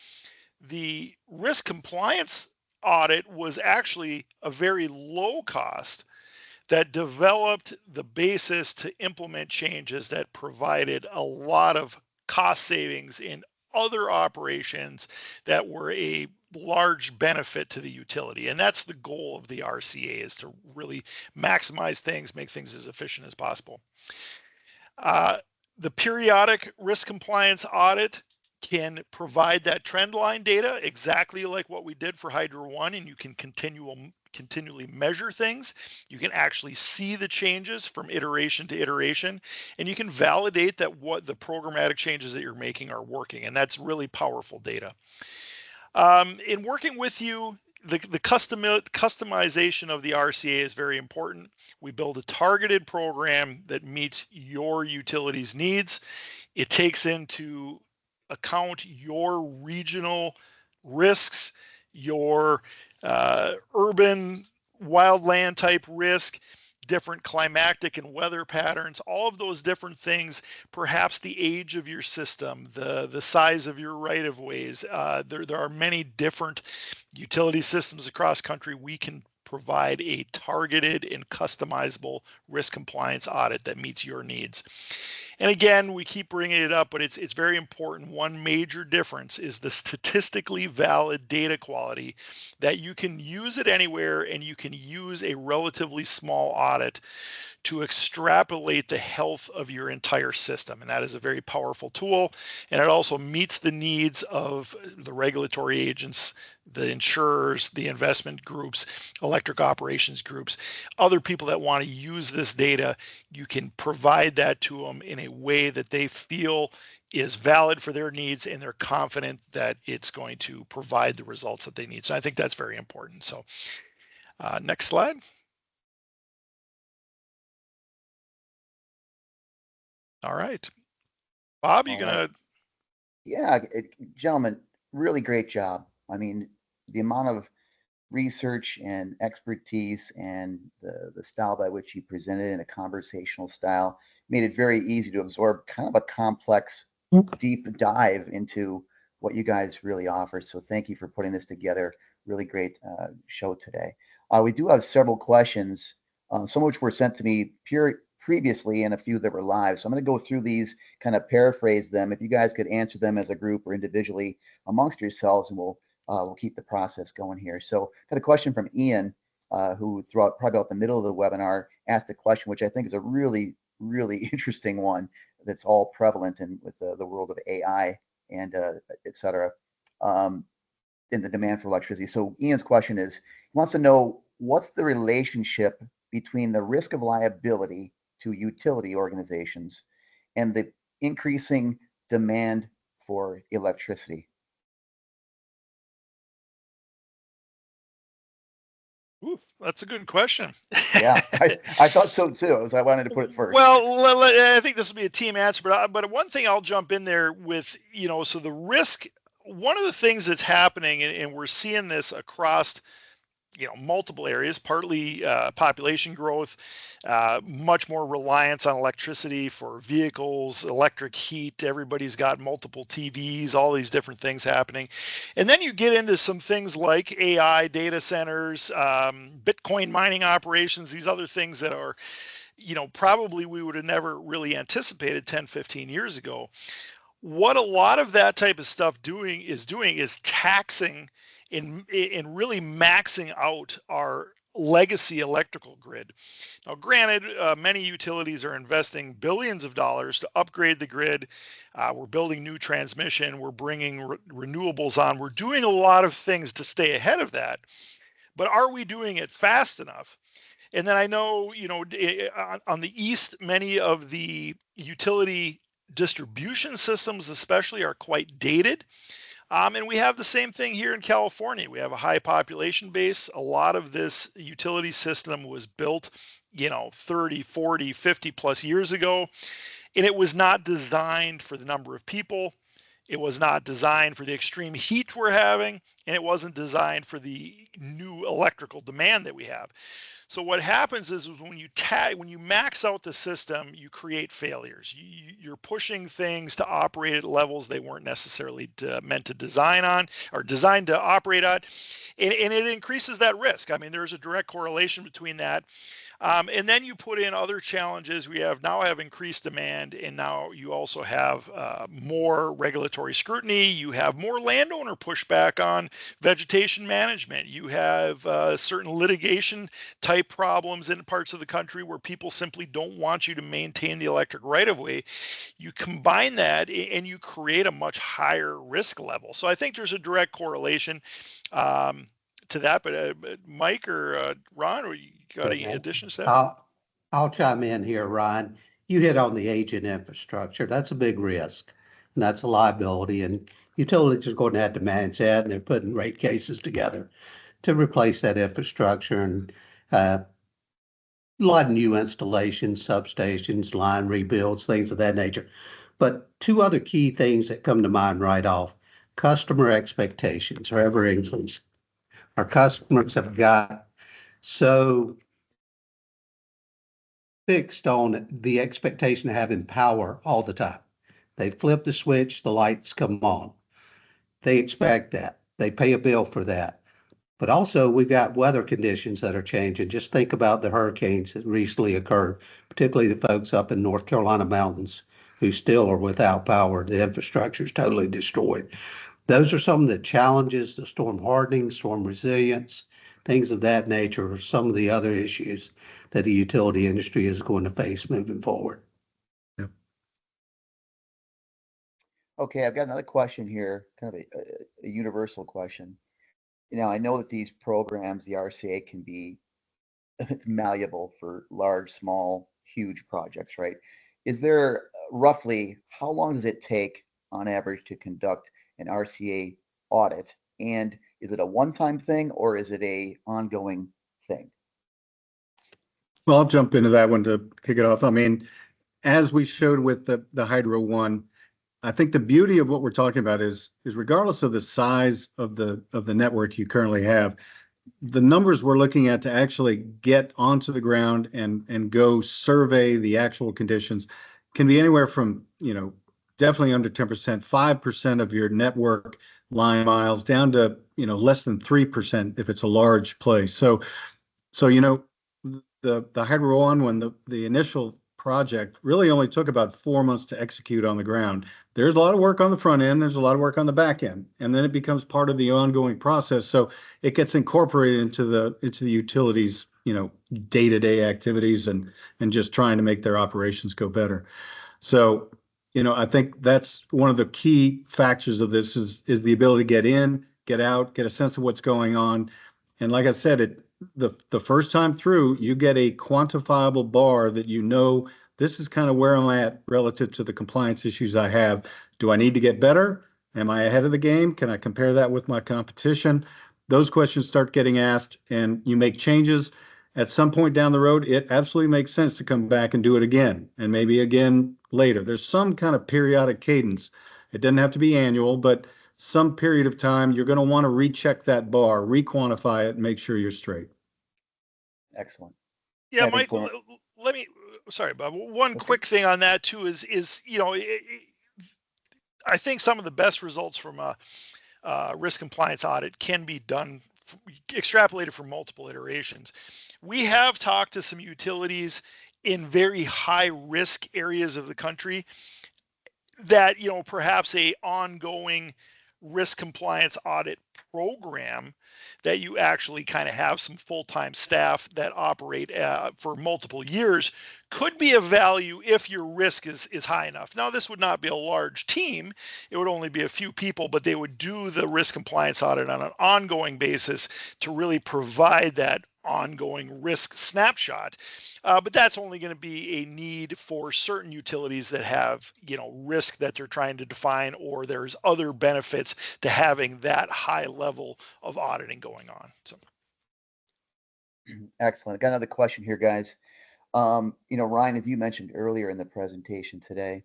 the risk compliance audit was actually a very low cost that developed the basis to implement changes that provided a lot of cost savings in other operations that were a large benefit to the utility. And that's the goal of the RCA, is to really maximize things, make things as efficient as possible. The periodic risk compliance audit can provide that trend line data exactly like what we did for Hydro One, and you can continually measure things. You can actually see the changes from iteration to iteration, and you can validate that what the programmatic changes that you're making are working, and that's really powerful data. In working with you, the customization of the RCA is very important. We build a targeted program that meets your utility's needs. It takes into account your regional risks, your urban wildland type risk, different climatic and weather patterns, all of those different things, perhaps the age of your system, the size of your right of ways. There are many different utility systems across country. We can provide a targeted and customizable risk compliance audit that meets your needs. And again, we keep bringing it up, but it's very important. One major difference is the statistically valid data quality, that you can use it anywhere, and you can use a relatively small audit to extrapolate the health of your entire system. And that is a very powerful tool. And it also meets the needs of the regulatory agents, the insurers, the investment groups, electric operations groups, other people that want to use this data. You can provide that to them in a way that they feel is valid for their needs, and they're confident that it's going to provide the results that they need. So I think that's very important. So next slide. All right. Bob, you gonna? Yeah, gentlemen, really great job. I mean, the amount of research and expertise and the style by which you presented in a conversational style made it very easy to absorb kind of a complex, deep dive into what you guys really offer. So thank you for putting this together. Really great show today. We do have several questions, some of which were sent to me previously and a few that were live. So I'm going to go through these, kind of paraphrase them. If you guys could answer them as a group or individually amongst yourselves, and we'll keep the process going here. So got a question from Ian, who throughout probably about the middle of the webinar asked a question, which I think is a really, really interesting one that's all prevalent in with the world of AI and et cetera, in the demand for electricity. So Ian's question is, he wants to know, what's the relationship between the risk of liability to utility organizations and the increasing demand for electricity? Ooh, that's a good question. Yeah, I thought so too, as I wanted to put it first. Well, I think this will be a team answer, but one thing I'll jump in there with, so the risk, one of the things that's happening, and we're seeing this across, multiple areas, partly population growth, much more reliance on electricity for vehicles, electric heat. Everybody's got multiple TVs, all these different things happening. And then you get into some things like AI, data centers, Bitcoin mining operations, these other things that are, probably we would have never really anticipated 10, 15 years ago. What a lot of that type of stuff is taxing in really maxing out our legacy electrical grid. Now, granted, many utilities are investing billions of dollars to upgrade the grid. We're building new transmission. We're bringing renewables on. We're doing a lot of things to stay ahead of that. But are we doing it fast enough? And then I know, on the east, many of the utility distribution systems especially are quite dated. And we have the same thing here in California. We have a high population base. A lot of this utility system was built, 30, 40, 50 plus years ago, and it was not designed for the number of people. It was not designed for the extreme heat we're having, and it wasn't designed for the new electrical demand that we have. So what happens is when you max out the system, you create failures. You're pushing things to operate at levels they weren't necessarily meant to design on or designed to operate at, and it increases that risk. I mean, there's a direct correlation between that. And then you put in other challenges. We now have increased demand, and now you also have more regulatory scrutiny. You have more landowner pushback on vegetation management. You have certain litigation type problems in parts of the country where people simply don't want you to maintain the electric right of way. You combine that and you create a much higher risk level. So I think there's a direct correlation to that. But Mike or Ron, or you got any additions to that? I'll chime in here, Ryan. You hit on the aging infrastructure. That's a big risk, and that's a liability. And utilities are going to have to manage that, and they're putting rate cases together to replace that infrastructure, and a lot of new installations, substations, line rebuilds, things of that nature. But two other key things that come to mind right off: customer expectations are ever increasing. Our customers have got so fixed on the expectation of having power all the time. They flip the switch, the lights come on. They expect that. They pay a bill for that. But also, we've got weather conditions that are changing. Just think about the hurricanes that recently occurred, particularly the folks up in North Carolina mountains who still are without power. The infrastructure is totally destroyed. Those are some of the challenges: the storm hardening, storm resilience, things of that nature are some of the other issues that the utility industry is going to face moving forward. Yep. Okay, I've got another question here, kind of a universal question. I know that these programs, the RCA, can be malleable for large, small, huge projects, right? Is there roughly how long does it take on average to conduct an RCA audit? And is it a one-time thing or is it a ongoing thing? Well, I'll jump into that one to kick it off. I mean, as we showed with the Hydro one, I think the beauty of what we're talking about is regardless of the size of the network you currently have, the numbers we're looking at to actually get onto the ground and go survey the actual conditions can be anywhere from, definitely under 10%, 5% of your network line miles down to, less than 3% if it's a large place. So the Hydro One, when the initial project really only took about 4 months to execute on the ground. There's a lot of work on the front end, there's a lot of work on the back end, and then it becomes part of the ongoing process. So it gets incorporated into the utilities, day-to-day activities and just trying to make their operations go better. So, I think that's one of the key factors of this is the ability to get in, get out, get a sense of what's going on. And like I said, the first time through, you get a quantifiable bar that this is kind of where I'm at relative to the compliance issues I have. Do I need to get better? Am I ahead of the game? Can I compare that with my competition? Those questions start getting asked, and you make changes. At some point down the road, it absolutely makes sense to come back and do it again, and maybe again later. There's some kind of periodic cadence. It doesn't have to be annual, but some period of time, you're going to want to recheck that bar, requantify it, and make sure you're straight. Excellent. Yeah, Mike, let me, sorry, Bob, one quick thing on that too is I think some of the best results from a risk compliance audit can be done, extrapolated from multiple iterations. We have talked to some utilities in very high risk areas of the country that, perhaps a ongoing risk compliance audit program that you actually kind of have some full-time staff that operate for multiple years could be of value if your risk is high enough. Now, this would not be a large team. It would only be a few people, but they would do the risk compliance audit on an ongoing basis to really provide that ongoing risk snapshot. But that's only going to be a need for certain utilities that have, risk that they're trying to define, or there's other benefits to having that high level of auditing going on. So. Excellent. Got another question here, guys. Ryan, as you mentioned earlier in the presentation today,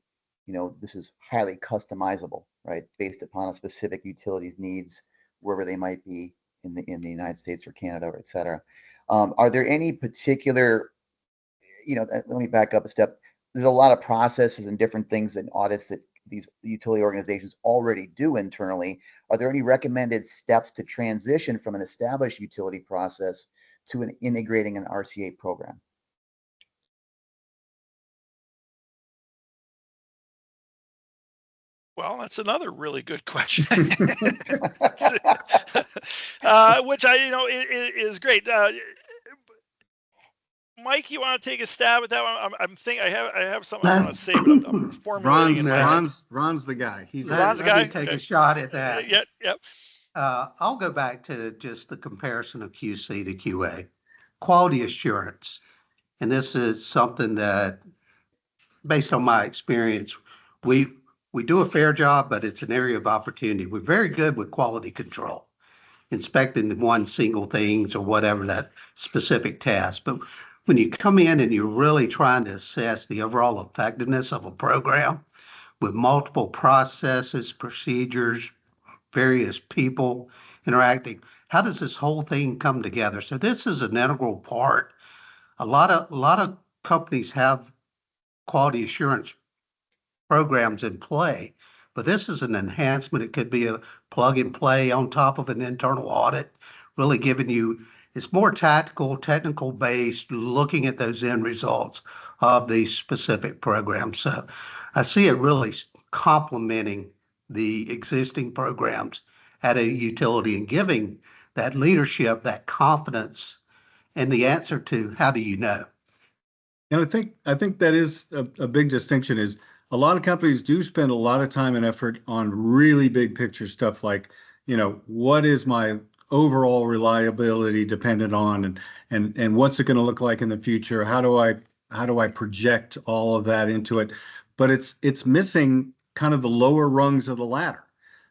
this is highly customizable, right? Based upon a specific utility's needs, wherever they might be in the United States or Canada, or et cetera. Are there any particular, let me back up a step. There's a lot of processes and different things and audits that these utility organizations already do internally. Are there any recommended steps to transition from an established utility process to integrating an RCA program? Well, that's another really good question, which is great. Mike, you want to take a stab at that one? I'm thinking I have something I want to say, but I'm formulating in my head. Ron's the guy. Ron's the guy. Let me take a shot at that. Yep. I'll go back to just the comparison of QC to QA. Quality assurance. And this is something that, based on my experience, we do a fair job, but it's an area of opportunity. We're very good with quality control, inspecting one single things or whatever that specific task. But when you come in and you're really trying to assess the overall effectiveness of a program with multiple processes, procedures, various people interacting, how does this whole thing come together? So this is an integral part. A lot of companies have quality assurance programs in play, but this is an enhancement. It could be a plug and play on top of an internal audit, really giving you, it's more tactical, technical based, looking at those end results of these specific programs. So I see it really complementing the existing programs at a utility and giving that leadership, that confidence, and the answer to how do you know? And I think that is a big distinction. Is a lot of companies do spend a lot of time and effort on really big picture stuff like, what is my overall reliability dependent on, and what's it going to look like in the future? How do I project all of that into it? But it's missing kind of the lower rungs of the ladder.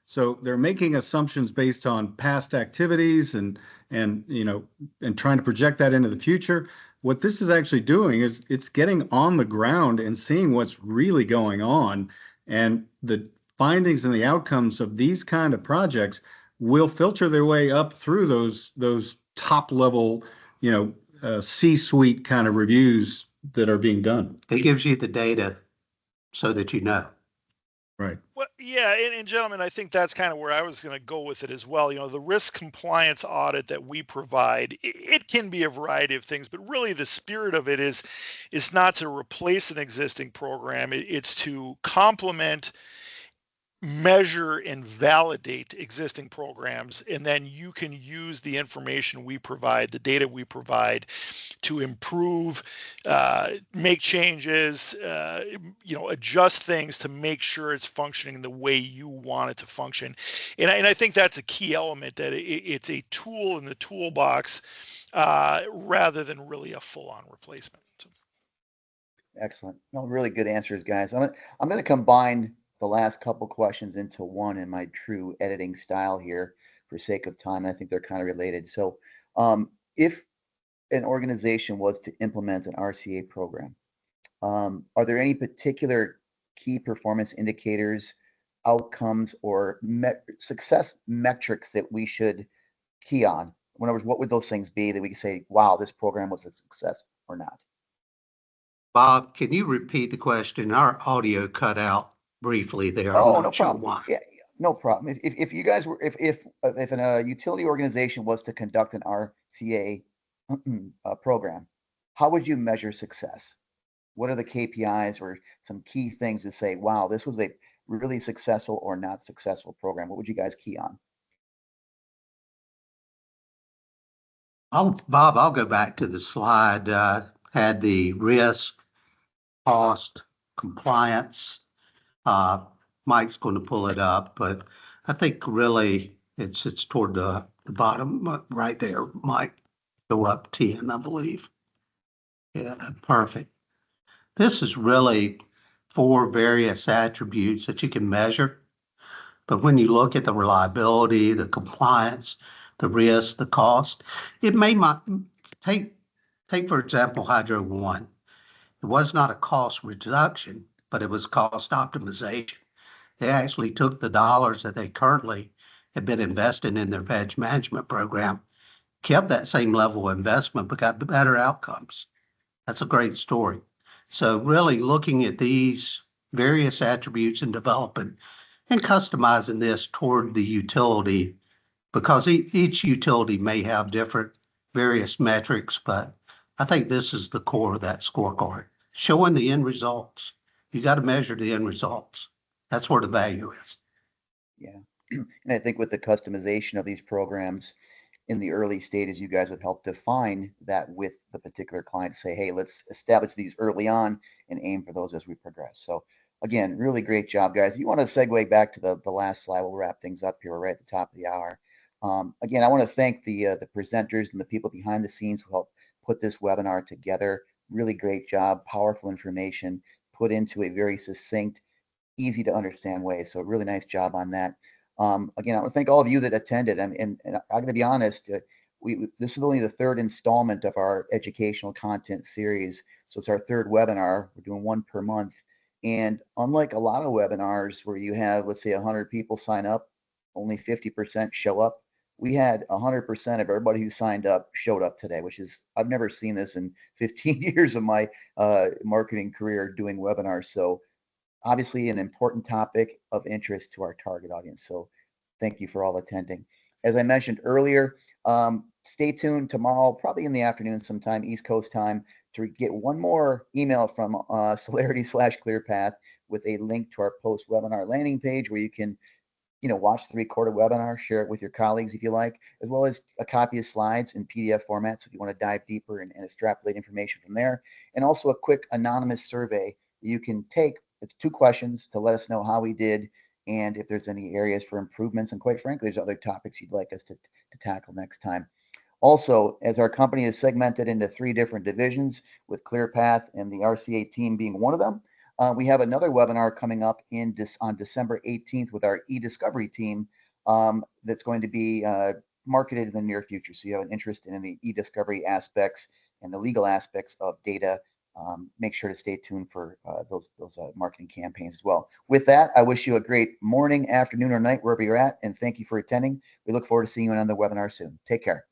So they're making assumptions based on past activities and trying to project that into the future. What this is actually doing is it's getting on the ground and seeing what's really going on, and the findings and the outcomes of these kind of projects will filter their way up through those top level, C-suite kind of reviews that are being done. It gives you the data so that you know. Right. Well, yeah, and gentlemen, I think that's kind of where I was going to go with it as well. The risk compliance audit that we provide, it can be a variety of things, but really the spirit of it is not to replace an existing program. It's to complement, measure, and validate existing programs, and then you can use the information we provide, the data we provide, to improve, make changes, adjust things to make sure it's functioning the way you want it to function. And I think that's a key element, that it's a tool in the toolbox rather than really a full-on replacement. So. Excellent. No, really good answers, guys. I'm going to combine the last couple questions into one in my true editing style here for sake of time. I think they're kind of related. So if an organization was to implement an RCA program, are there any particular key performance indicators, outcomes, or success metrics that we should key on? In other words, what would those things be that we could say, wow, this program was a success or not? Bob, can you repeat the question? Our audio cut out briefly there. Oh, no problem. Yeah, no problem. If you guys were, if a utility organization was to conduct an RCA program, how would you measure success? What are the KPIs or some key things to say, wow, this was a really successful or not successful program? What would you guys key on? Bob, I'll go back to the slide. Had the risk, cost, compliance. Mike's going to pull it up, but I think really it's toward the bottom right there, Mike. go up 10, I believe. Yeah, perfect. This is really 4 various attributes that you can measure. But when you look at the reliability, the compliance, the risk, the cost, it may not take for example, Hydro One. It was not a cost reduction, but it was cost optimization. They actually took the dollars that they currently have been investing in their veg management program, kept that same level of investment, but got better outcomes. That's a great story. So really looking at these various attributes and developing and customizing this toward the utility, because each utility may have different various metrics, but I think this is the core of that scorecard, showing the end results. You got to measure the end results. That's where the value is. Yeah. And I think with the customization of these programs in the early stages, you guys would help define that with the particular client. Say, hey, let's establish these early on and aim for those as we progress. So again, really great job, guys. You want to segue back to the last slide. We'll wrap things up here. We're right at the top of the hour. Again, I want to thank the presenters and the people behind the scenes who helped put this webinar together. Really great job. Powerful information put into a very succinct, easy to understand way. So really nice job on that. Again, I want to thank all of you that attended. And I'm going to be honest, this is only the third installment of our educational content series. So it's our third webinar. We're doing one per month. And unlike a lot of webinars where you have, let's say, 100 people sign up, only 50% show up. We had 100% of everybody who signed up showed up today, which is, I've never seen this in 15 years of my marketing career doing webinars. So obviously an important topic of interest to our target audience. So thank you for all attending. As I mentioned earlier, stay tuned tomorrow, probably in the afternoon sometime, East Coast time, to get one more email from Celerity/ClearPath with a link to our post-webinar landing page where you can watch the recorded webinar, share it with your colleagues if you like, as well as a copy of slides in PDF format. So if you want to dive deeper and extrapolate information from there, and also a quick anonymous survey you can take. It's 2 questions to let us know how we did and if there's any areas for improvements. And quite frankly, there's other topics you'd like us to tackle next time. Also, as our company is segmented into 3 different divisions, with ClearPath and the RCA team being one of them, we have another webinar coming up on December 18th with our e-discovery team that's going to be marketed in the near future. So you have an interest in the e-discovery aspects and the legal aspects of data. Make sure to stay tuned for those marketing campaigns as well. With that, I wish you a great morning, afternoon, or night, wherever you're at, and thank you for attending. We look forward to seeing you on another webinar soon. Take care.